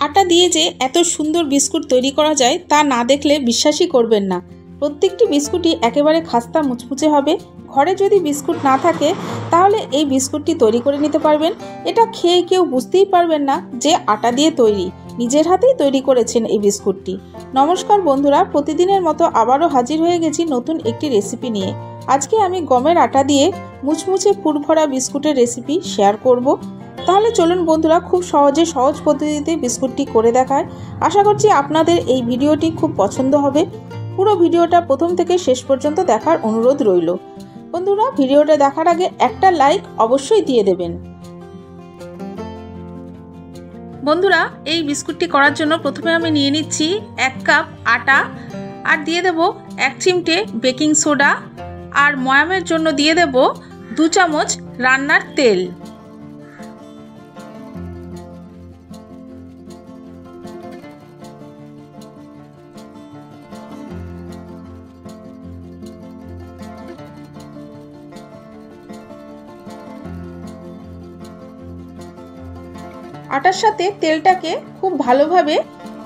আটা দিয়ে যে এত সুন্দর বিস্কুট তৈরি করা যায় তা না দেখলে বিশ্বাসই করবেন না। প্রত্যেকটি বিস্কুটই একেবারে খাস্তা মুচমুচে হবে। ঘরে যদি বিস্কুট না থাকে তাহলে এই বিস্কুটটি তৈরি করে নিতে পারবেন। এটা খেয়ে কেউ বুঝতেই পারবেন না যে আটা দিয়ে তৈরি, নিজের হাতেই তৈরি করেছেন এই বিস্কুটটি। নমস্কার বন্ধুরা, প্রতিদিনের মতো আবারও হাজির হয়ে গেছি নতুন একটি রেসিপি নিয়ে। আজকে আমি গমের আটা দিয়ে মুচমুচে পুর ভরা বিস্কুটের রেসিপি শেয়ার করব। তাহলে চলুন বন্ধুরা, খুব সহজে সহজ পদ্ধতিতে বিস্কুটটি করে দেখায়। আশা করছি আপনাদের এই ভিডিওটি খুব পছন্দ হবে। পুরো ভিডিওটা প্রথম থেকে শেষ পর্যন্ত দেখার অনুরোধ রইল। বন্ধুরা, ভিডিওটা দেখার আগে একটা লাইক অবশ্যই দিয়ে দেবেন। বন্ধুরা, এই বিস্কুটটি করার জন্য প্রথমে আমি নিয়ে নিচ্ছি 1 কাপ আটা, আর দিয়ে দেব 1 চিমটে বেকিং সোডা, আর ময়ামের জন্য দিয়ে দেব 2 চামচ রান্নার তেল। আটার সাথে তেলটাকে খুব ভালোভাবে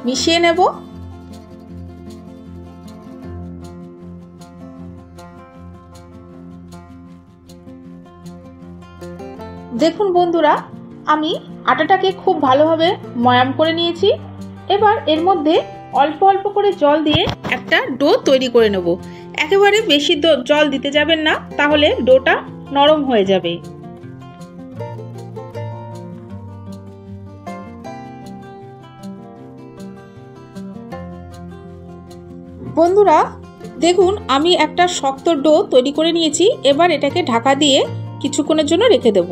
মিশিয়ে নেব। দেখুন বন্ধুরা, আমি আটাটাকে খুব ভালোভাবে ময়াম করে নিয়েছি। এবার এর মধ্যে অল্প অল্প করে জল দিয়ে একটা ডো তৈরি করে নেব। একেবারে বেশি জল দিতে যাবেন না, তাহলে ডোটা নরম হয়ে যাবে। বন্ধুরা দেখুন, আমি একটা শক্ত ডো তৈরি করে নিয়েছি। এবার এটাকে ঢাকা দিয়ে কিছুক্ষণের জন্য রেখে দেব।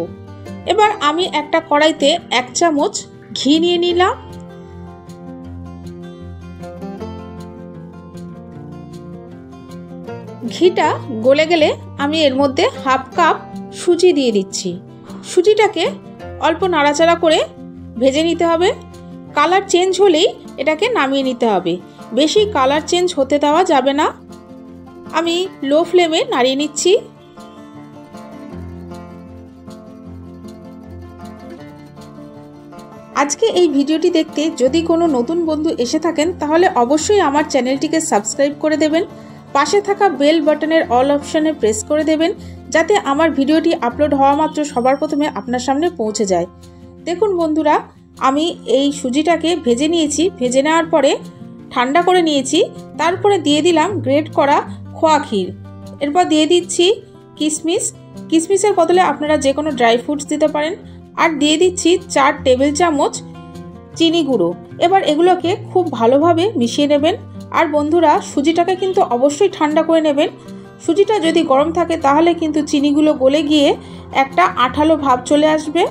এবার আমি একটা কড়াইতে 1 চামচ ঘি নিয়ে নিলাম। ঘিটা গলে গেলে আমি এর মধ্যে 1/2 কাপ সুজি দিয়ে দিচ্ছি। সুজিটাকে অল্প নাড়াচাড়া করে ভেজে নিতে হবে। কালার চেঞ্জ হলেই এটাকে নামিয়ে নিতে হবে, বেশি কালার চেঞ্জ হতে দেওয়া যাবে না। আমি লো ফ্লেমে নাড়িয়ে নিচ্ছি। আজকে এই ভিডিওটি দেখতে যদি কোনো নতুন বন্ধু এসে থাকেন তাহলে অবশ্যই আমার চ্যানেলটিকে সাবস্ক্রাইব করে দেবেন। পাশে থাকা বেল বাটনের অল অপশানে প্রেস করে দেবেন, যাতে আমার ভিডিওটি আপলোড হওয়া মাত্র সবার প্রথমে আপনার সামনে পৌঁছে যায়। দেখুন বন্ধুরা, আমি এই সুজিটাকে ভেজে নিয়েছি। ভেজে নেওয়ার পরে ঠান্ডা করে নিয়েছি। তারপরে দিয়ে দিলাম গ্রেট করা খোয়া ক্ষীর। এরপর দিয়ে দিচ্ছি কিশমিশ। কিশমিশের বদলে আপনারা যে কোনো ড্রাই ফ্রুটস দিতে পারেন। আর দিয়ে দিচ্ছি 4 টেবিল চামচ চিনি গুঁড়ো। এবার এগুলোকে খুব ভালোভাবে মিশিয়ে নেবেন। আর বন্ধুরা, সুজিটাকে কিন্তু অবশ্যই ঠান্ডা করে নেবেন। সুজিটা যদি গরম থাকে তাহলে কিন্তু চিনিগুলো গলে গিয়ে একটা আঠালো ভাব চলে আসবে।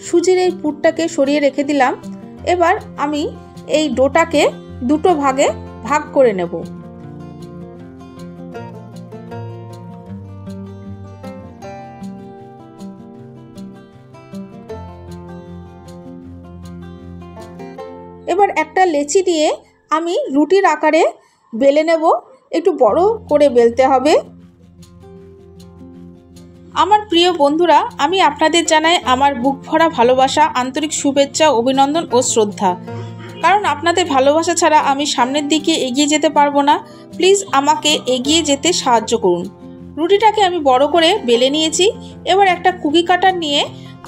সুজির এই পুরটাকে সরিয়ে রেখে দিলাম। এবার আমি এই ডোটাকে দুটো ভাগে ভাগ করে নেব। এবার একটা লেচি দিয়ে আমি রুটির আকারে বেলে নেব। একটু বড় করে বেলতে হবে। আমার প্রিয় বন্ধুরা, আমি আপনাদের জানাই আমার বুক ভরা ভালোবাসা, আন্তরিক শুভেচ্ছা, অভিনন্দন ও শ্রদ্ধা। কারণ আপনাদের ভালোবাসা ছাড়া আমি সামনের দিকে এগিয়ে যেতে পারবো না। প্লিজ আমাকে এগিয়ে যেতে সাহায্য করুন। রুটিটাকে আমি বড় করে বেলে নিয়েছি। এবার একটা কুকি কাটার নিয়ে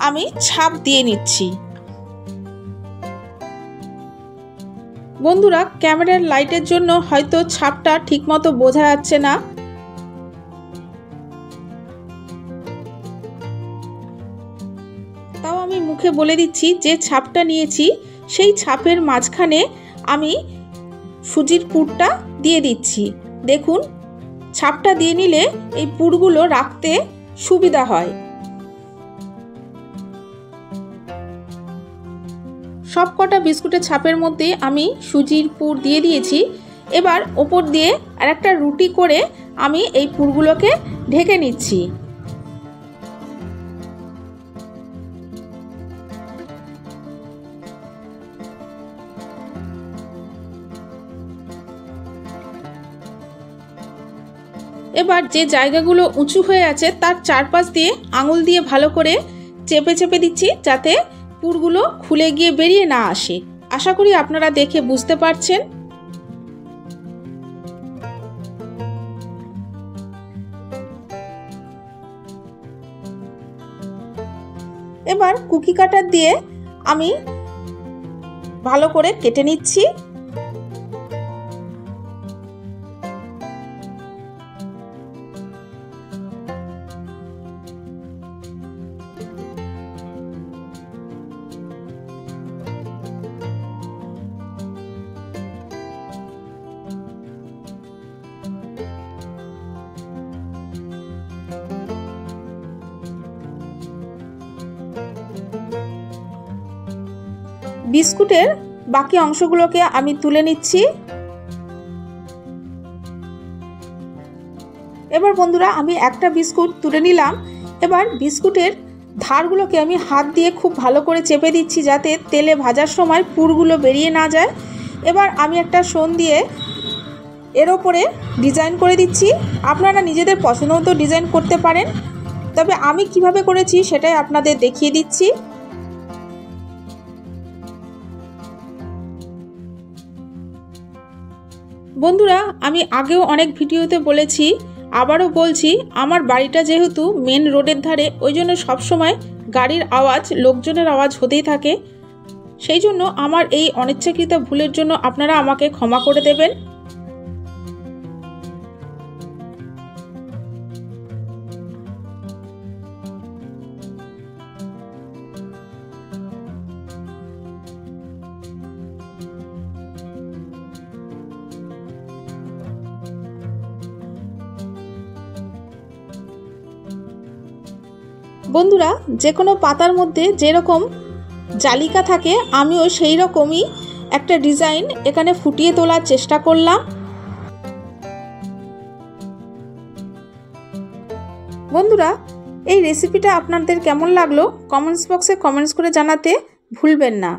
আমি ছাপ দিয়ে নিচ্ছি। বন্ধুরা, ক্যামেরার লাইটের জন্য হয়তো ছাপটা ঠিকমতো বোঝা যাচ্ছে না। তাও আমি মুখে বলে দিচ্ছি, যে ছাপটা নিয়েছি সেই ছাপের মাঝখানে আমি সুজির পুরটা দিয়ে দিচ্ছি। দেখুন, ছাপটা দিয়ে নিলে এই পুরগুলো রাখতে সুবিধা হয়। সব কটা বিস্কুটের ছাপের মধ্যে আমি সুজির পুর দিয়ে দিয়েছি। এবার ওপর দিয়ে আরেকটা রুটি করে আমি এই পুরগুলোকে ঢেকে নিচ্ছি। এবার যে জায়গাগুলো উঁচু হয়ে আছে তার চারপাশ দিয়ে আঙুল দিয়ে ভালো করে চেপে চেপে দিচ্ছি, যাতে পুরগুলো খুলে গিয়ে বেরিয়ে না আসে। আশা করি আপনারা দেখে বুঝতে পারছেন। এবার কুকি কাটার দিয়ে আমি ভালো করে কেটে নিচ্ছি। বিস্কুটের বাকি অংশগুলোকে আমি তুলে নিচ্ছি। এবার বন্ধুরা আমি একটা বিস্কুট তুলে নিলাম। এবার বিস্কুটের ধারগুলোকে আমি হাত দিয়ে খুব ভালো করে চেপে দিচ্ছি, যাতে তেলে ভাজার সময় পুরগুলো বেরিয়ে না যায়। এবার আমি একটা শোন দিয়ে এর ওপরে ডিজাইন করে দিচ্ছি। আপনারা নিজেদের পছন্দ মতো ডিজাইন করতে পারেন, তবে আমি কিভাবে করেছি সেটাই আপনাদের দেখিয়ে দিচ্ছি। বন্ধুরা আমি আগেও অনেক ভিডিওতে বলেছি, আবারও বলছি, আমার বাড়িটা যেহেতু মেন রোডের ধারে, ওই জন্য সবসময় গাড়ির আওয়াজ, লোকজনের আওয়াজ হতেই থাকে। সেই জন্য আমার এই অনিচ্ছাকৃত ভুলের জন্য আপনারা আমাকে ক্ষমা করে দেবেন। বন্ধুরা যে কোনো পাতার মধ্যে যেরকম জালিকা থাকে, আমিও সেই রকমই একটা ডিজাইন এখানে ফুটিয়ে তোলার চেষ্টা করলাম। বন্ধুরা এই রেসিপিটা আপনাদের কেমন লাগলো কমেন্টস বক্সে কমেন্টস করে জানাতে ভুলবেন না।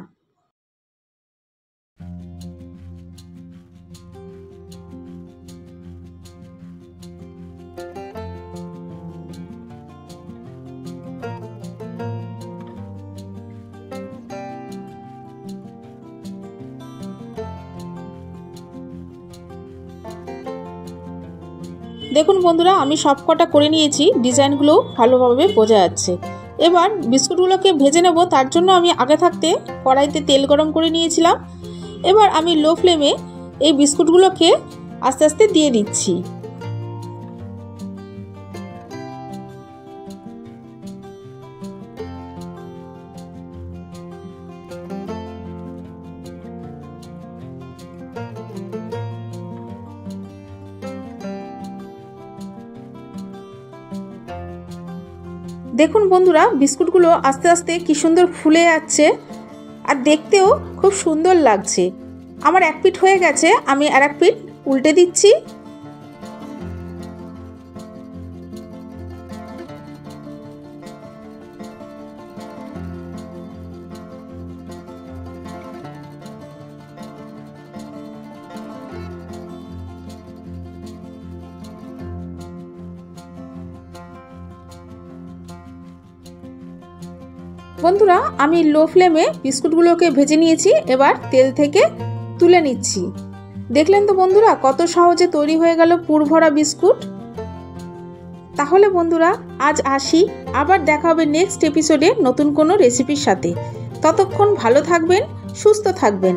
দেখুন বন্ধুরা আমি সব কটা করে নিয়েছি, ডিজাইনগুলো ভালোভাবে বোঝা যাচ্ছে। এবার বিস্কুটগুলোকে ভেজে নেব, তার জন্য আমি আগে থাকতে কড়াইতে তেল গরম করে নিয়েছিলাম। এবার আমি লো ফ্লেমে এই বিস্কুটগুলোকে আস্তে আস্তে দিয়ে দিচ্ছি। দেখুন বন্ধুরা বিস্কুটগুলো আস্তে আস্তে কি সুন্দর ফুলে যাচ্ছে, আর দেখতেও খুব সুন্দর লাগছে। আমার এক পিঠ হয়ে গেছে, আমি আর এক পিঠ উল্টে দিচ্ছি। বন্ধুরা আমি লো ফ্লেমে বিস্কুটগুলোকে ভেজে নিয়েছি, এবার তেল থেকে তুলে নিচ্ছি। দেখলেন তো বন্ধুরা কত সহজে তৈরি হয়ে গেল পুর ভরা বিস্কুট। তাহলে বন্ধুরা আজ আসি, আবার দেখা হবে নেক্সট এপিসোডে নতুন কোনো রেসিপির সাথে। ততক্ষণ ভালো থাকবেন, সুস্থ থাকবেন।